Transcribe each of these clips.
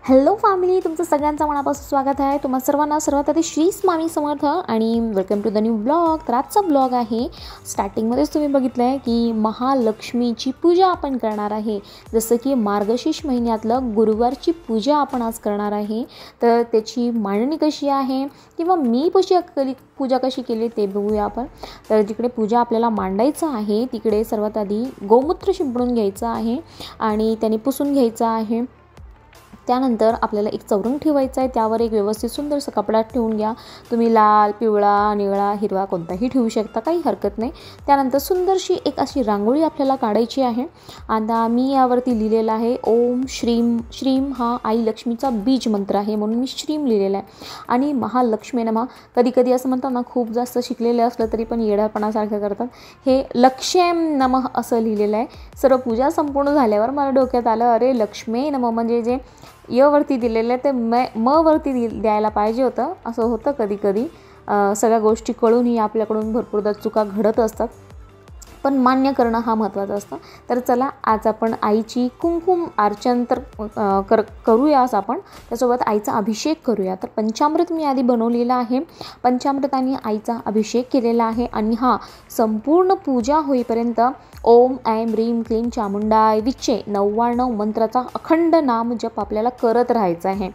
Hello family, तुमचं सगळ्यांचं मनापासून स्वागत आहे. तुम्हा सर्वांना सर्वात आधी श्री स्वामी समर्थ आणि welcome to the new blog. तर आजचा ब्लॉग आहे. स्टार्टिंगमध्येच तुम्ही बघितलं आहे की महालक्ष्मीची पूजा आपण करणार आहे. जसं की मार्गशीर्ष महिन्यातलं गुरुवारची पूजा आपण आज करणार आहे. तर त्याची मांडणी कशी आहे किंवा मी पूजा कशी केली ते बघूया आपण. तर जिकडे पूजा आपल्याला मांडायचं आहे तिकडे सर्वात आधी गोमूत्र शिंपडून घ्यायचं आहे आणि त्याने पुसून घ्यायचं आहे. त्यानंतर आपल्याला एक चौरंग ठेवायचा आहे. त्यावर एक व्यवस्थित सुंदरसं कपडा ठेवून घ्या. तुम्ही लाल, पिवळा, निळा, हिरवा कोणताही ठेवू शकता, काही हरकत नाही. त्यानंतर सुंदरशी एक अशी रांगोळी आपल्याला काढायची आहे. आता मी यावरती लिहिलेलं आहे ओम श्रीम. श्रीम हा आई लक्ष्मीचा बीज मंत्र आहे म्हणून मी श्रीम लिहिलेला आहे. आणि महालक्ष्मी नमः. कधी कधी असं म्हणतात ना, खूप जास्त शिकलेले असलं तरी पण येड्यापणासारखं करतात. हे लक्ष्मीम नमः असं लिहिलेलं आहे. सर्व पूजा संपूर्ण झाल्यावर मला डोक्यात आलं, अरे लक्ष्मी नमः म्हणजे जे य वरती दिलेलं आहे ते म वरती द्यायला पाहिजे होतं. असं होतं कधी कधी. सगळ्या गोष्टी कळूनही आपल्याकडून भरपूरदा चुका घडत असतात, पण मान्य करणं हा महत्त्वाचा असतं. तर चला आज आपण आईची कुंकुम अर्चन तर करूयाच आपण. त्यासोबत आईचा अभिषेक करूया. तर पंचामृत मी आधी बनवलेलं आहे. पंचामृताने आईचा अभिषेक केलेला आहे. आणि हा संपूर्ण पूजा होईपर्यंत ओम ऐं ह्रीं क्लीं चामुंडाय विच्चे 99 मंत्राचा अखंड नाम जप आपल्याला करत राहायचा आहे.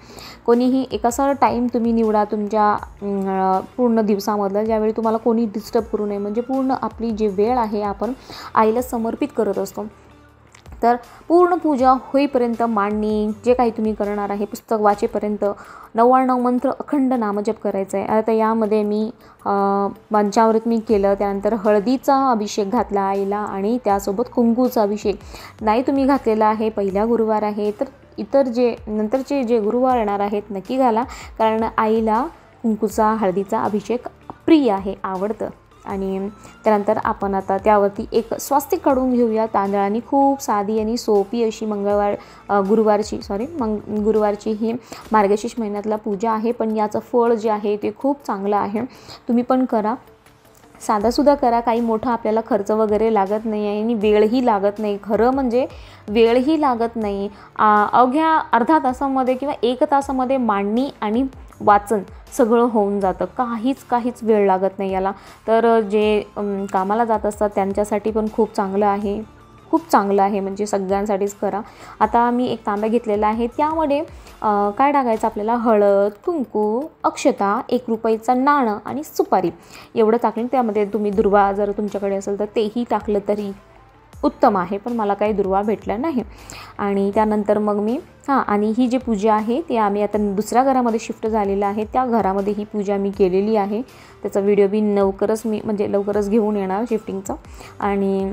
कोणीही एक असा टाईम तुम्ही निवडा तुमच्या पूर्ण दिवसामधलं, ज्यावेळी तुम्हाला कोणी डिस्टर्ब करू नये. म्हणजे पूर्ण आपली जी वेळ आहे आपण आईला समर्पित करत असतो. तर पूर्ण पूजा होईपर्यंत मांडणी जे काही तुम्ही करणार आहे, पुस्तक वाचेपर्यंत 99 मंत्र अखंड नामजप करायचं आहे. आता यामध्ये मी पंचामृत मी केलं. त्यानंतर हळदीचा अभिषेक घातला आईला आणि त्यासोबत कुंकूचा अभिषेक नाही तुम्ही घातलेला आहे. पहिला गुरुवार आहे तर इतर जे नंतरचे जे गुरुवार येणार आहेत नक्की घाला, कारण आईला कुंकूचा हळदीचा अभिषेक प्रिय आहे, आवडतं. आणि त्यानंतर आपण आता त्यावरती एक स्वास्तिक काढून घेऊया तांदळाने. खूप साधी आणि सोपी अशी गुरुवारची ही मार्गशीर्ष महिन्यातला पूजा आहे. पण याचं फळ जे आहे ते खूप चांगलं आहे. तुम्ही पण करा, साधासुद्धा करा. काही मोठा आपल्याला खर्च वगैरे लागत नाही आहे आणि वेळही लागत नाही. खरं म्हणजे वेळही लागत नाही. अवघ्या अर्धा तासामध्ये किंवा 1 तासामध्ये मांडणी आणि वाचन सगळं होऊन जातं. काहीच वेळ लागत नाही याला. तर जे कामाला जात असतात त्यांच्यासाठी पण खूप चांगलं आहे. म्हणजे सगळ्यांसाठीच करा. आता मी एक तांब्या घेतलेला आहे. त्यामध्ये काय टाकायचं आपल्याला, हळद, कुंकू, अक्षता, 1 रुपयाचा नाणं आणि सुपारी एवढं टाकलं. त्यामध्ये तुम्ही दुर्वा जर तुमच्याकडे असेल तर तेही टाकलं तरी उत्तम आहे, पण मला काही दुर्वा भेटला नाही. आणि त्यानंतर मग मी आणि ही जी पूजा आहे ती आम्ही आता दुसऱ्या घरामध्ये शिफ्ट झालेलं आहे. त्या घरामध्ये ही पूजा मी केलेली आहे. त्याचा व्हिडिओ बी लवकरच घेऊन येणार शिफ्टिंगचं. आणि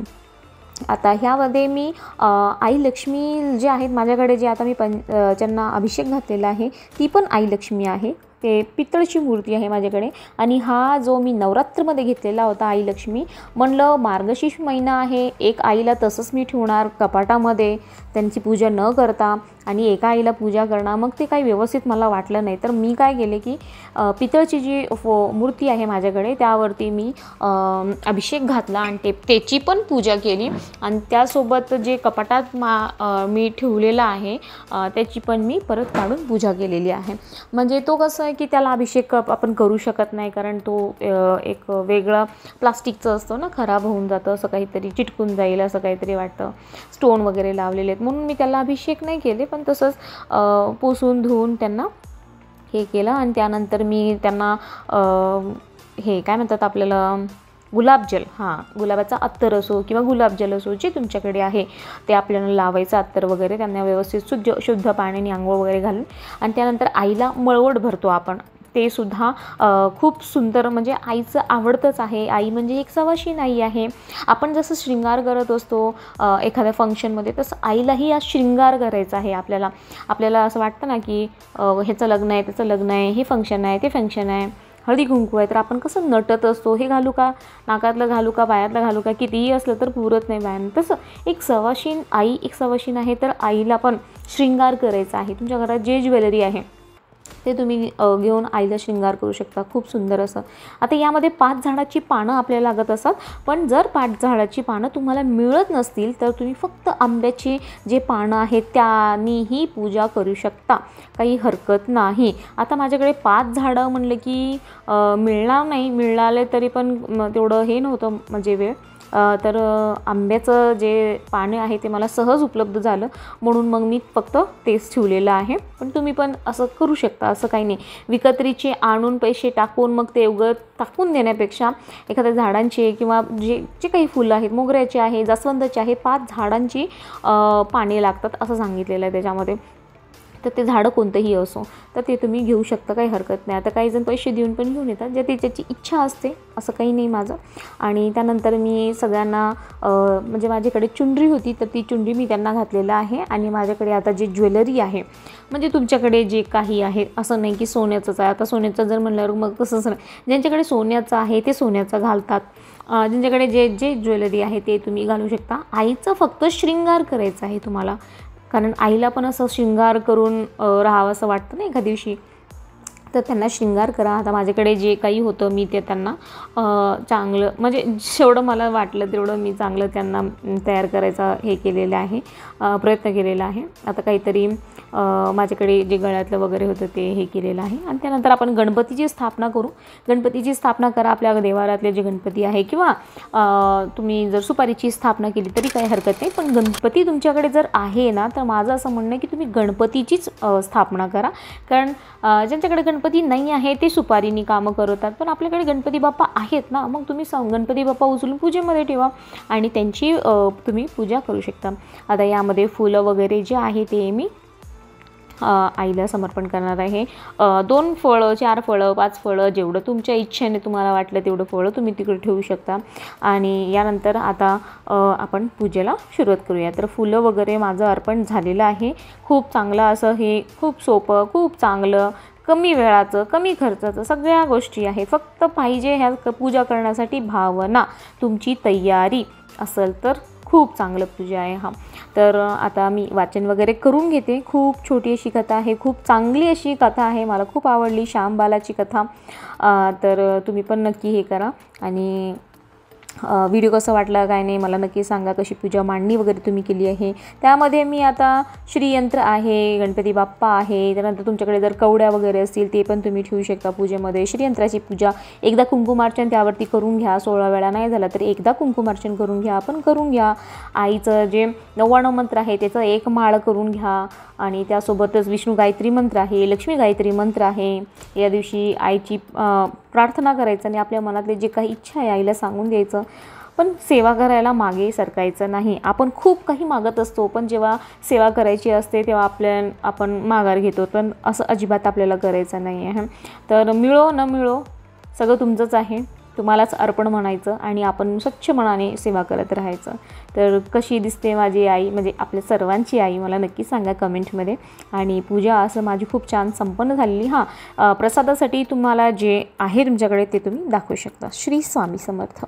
आता ह्यामध्ये मी आई लक्ष्मी जे आहेत माझ्याकडे, जे आता मी ज्यांना अभिषेक घातलेला आहे ती पण आई लक्ष्मी आहे. ते पितळची मूर्ती आहे माझ्याकडे. आणि हा जो मी नवरात्रमध्ये घेतलेला होता आई लक्ष्मी, म्हणलं मार्गशीर्ष महिना आहे, एक आईला तसंच मी ठेवणार कपाटामध्ये त्यांची पूजा न करता आणि एका आईला पूजा करणार, मग ते काही व्यवस्थित मला वाटलं नाही. तर मी काय केले की पितळची जी मूर्ती आहे माझ्याकडे त्यावरती मी अभिषेक घातला आणि त्याची पण पूजा केली. आणि त्यासोबत जे कपाटात मी ठेवलेला आहे त्याची पण मी परत काढून पूजा केलेली आहे. म्हणजे तो कसं आहे की त्याला अभिषेक आपण करू शकत नाही, कारण तो एक वेगळा प्लास्टिकचं असतं ना, खराब होऊन जातं, असं काहीतरी चिटकून जाईल असं काहीतरी वाटतं. स्टोन वगैरे लावलेले आहेत म्हणून मी त्याला अभिषेक नाही केले, पण तसंच पुसून धुवून त्यांना हे केलं. आणि त्यानंतर मी त्यांना हे काय म्हणतात आपल्याला, गुलाबजल, गुलाबाचा अत्तर असो किंवा गुलाबजल असो जे तुमच्याकडे आहे ते आपल्याला लावायचं, अत्तर वगैरे. त्यांना व्यवस्थित शुद्ध पाण्याने आंघोळ वगैरे घालून. आणि त्यानंतर आईला मळवट भरतो आपण, ते सुद्धा खूप सुंदर, म्हणजे आईचं आवडतंच आहे. आई म्हणजे एक सवाशीण आई आहे. आपण जसं शृंगार करत असतो एखाद्या फंक्शनमध्ये, तसं आईलाही आज शृंगार करायचा आहे. आपल्याला असं वाटतं ना की ह्याचं लग्न आहे, त्याचं लग्न आहे, हे फंक्शन आहे, ते फंक्शन आहे, हळदी कुंकू आहे, तर आपण कसं नटत असतो, हे घालू का, नाकातलं घालू का, पायातलं घालू का, कितीही असलं तर पुरत नाही बायांना. तसं एक सवाशीण आई एक सवाशीण आहे, तर आईला पण शृंगार करायचा आहे. तुमच्या घरात जे ज्वेलरी आहे ते तुम्ही घेऊन आईला शृंगार करू शकता, खूप सुंदर असं. आता यामध्ये 5 झाडाची पानं आपल्याला लागत असतात, पण जर 5 झाडाची पानं तुम्हाला मिळत नसतील तर तुम्ही फक्त आंब्याची जे पानं आहेत त्यानीही पूजा करू शकता, काही हरकत नाही. आता माझ्याकडे 5 झाडं म्हणलं की मिळणार नाही, मिळाले तरी पण तेवढं हे नव्हतं म्हणजे वेळ, तर आंब्याचं जे पाने आहे ते मला सहज उपलब्ध झालं म्हणून मग मी फक्त तेच ठेवलेलं आहे. पण तुम्ही पण असं करू शकता, असं काही नाही. विकत्रीचे आणून पैसे टाकून मग ते उगत टाकून देण्यापेक्षा एखाद्या झाडांचे किंवा जे काही फुलं आहेत, मोगऱ्याचे आहे, जास्वंदाचे आहे, 5 झाडांची पाने लागतात असं सांगितलेलं आहे त्याच्यामध्ये. तर ते झाडं कोणतंही असो तर ते तुम्ही घेऊ शकता, काही हरकत नाही. आता काही जण पैसे देऊन पण घेऊन येतात, जे त्याची इच्छा असते, असं काही नाही माझं. आणि त्यानंतर मी सगळ्यांना म्हणजे माझ्याकडे चुनरी होती तर ती चुनरी मी त्यांना घातलेलं आहे. आणि माझ्याकडे आता जे ज्वेलरी आहे म्हणजे तुमच्याकडे जे काही आहे, असं नाही की सोन्याचंच आहे. आता सोन्याचं जर म्हणल्यावर मग तसंच नाही, ज्यांच्याकडे सोन्याचं आहे ते सोन्याचं घालतात, ज्यांच्याकडे जे ज्वेलरी आहे ते तुम्ही घालू शकता. आईचं फक्त शृंगार करायचं आहे तुम्हाला, कारण आईला पण असं शृंगार करून राहावं असं वाटतं ना एका दिवशी, तर त्यांना शृंगार करा. आता माझ्याकडे जे काही होतं मी ते त्यांना चांगलं म्हणजे जेवढं मला वाटलं तेवढं मी चांगलं त्यांना तयार करायचा हे केलेलं आहे, प्रयत्न केलेला आहे. आता काहीतरी माझ्याकडे जे गळ्यातलं वगैरे होतं ते हे केलेलं आहे. आणि त्यानंतर आपण गणपतीची स्थापना करू. गणपतीची स्थापना करा. आपल्या देवारातले जे गणपती आहे किंवा तुम्ही जर सुपारीची स्थापना केली तरी काही हरकत नाही, पण गणपती तुमच्याकडे जर आहे ना तर माझं असं म्हणणं आहे की तुम्ही गणपतीचीच स्थापना करा. कारण ज्यांच्याकडे गणपती नाही आहे ते सुपारीनी कामं करतात, पण आपल्याकडे गणपती बाप्पा आहेत ना, मग तुम्ही गणपती बाप्पा उचलून पूजेमध्ये ठेवा आणि त्यांची तुम्ही पूजा करू शकता. आता यामध्ये फुलं वगैरे जे आहे ते मी आईला समर्पण करणार आहे. 2 फळं, 4 फळं, 5 फळं, जेवढं तुमच्या इच्छेने तुम्हाला वाटलं तेवढं फळं तुम्ही तिकडे ठेवू शकता. आणि यानंतर आता आपण पूजेला सुरुवात करूया. तर फुलं वगैरे माझं अर्पण झालेलं आहे. खूप चांगलं असं हे खूप सोपं, खूप चांगलं, कमी वेळाचं, कमी खर्चाचं सगळ्या गोष्टी आहे. फक्त पाहिजे ह्या पूजा करण्यासाठी भावना, तुमची तयारी असेल तर खूप चांगलं पूजा आहे हा. तर आता मी वाचन वगैरे करून घेते. खूप छोटी अशी कथा आहे, खूप चांगली अशी कथा आहे, मला खूप आवडली श्यामबालाची कथा. तर तुम्ही पण नक्की हे करा. आणि व्हिडिओ कसा वाटला काय नाही मला नक्की सांगा. कशी पूजा मांडणी वगैरे तुम्ही केली आहे. त्यामध्ये मी आता श्रीयंत्र आहे, गणपती बाप्पा आहे, त्यानंतर तुमच्याकडे जर कवड्या वगैरे असतील ते पण तुम्ही ठेवू शकता पूजेमध्ये. श्रीयंत्राची पूजा एकदा कुंकुमार्चन त्यावरती करून घ्या. 16 वेळा नाही झालं तर एकदा कुंकुमार्चन करून घ्या, पण करून घ्या. आईचं जे 99 मंत्र आहे त्याचं 1 माळ करून घ्या. आणि त्यासोबतच विष्णू गायत्री मंत्र आहे, लक्ष्मी गायत्री मंत्र आहे. या दिवशी आईची प्रार्थना करायचं आणि आपल्या मनातले जे काही इच्छा आहे आईला सांगून द्यायचं. पण सेवा करायला मागे सरकायचं नाही. आपण खूप काही मागत असतो, पण जेव्हा सेवा करायची असते तेव्हा आपण माघार घेतो, पण असं अजिबात आपल्याला करायचं नाही आहे. तर मिळो न मिळो सगळं तुमचंच आहे, तुम्हालाच अर्पण म्हणायचं आणि आपण स्वच्छ मनाने सेवा करत राहायचं. तर कशी दिसते माझी आई, म्हणजे आपल्या सर्वांची आई, मला नक्की सांगा कमेंटमध्ये. आणि पूजा असं माझी खूप छान संपन्न झालेली. प्रसादासाठी तुम्हाला जे आहे तुमच्याकडे ते तुम्ही दाखवू शकता. श्री स्वामी समर्थ.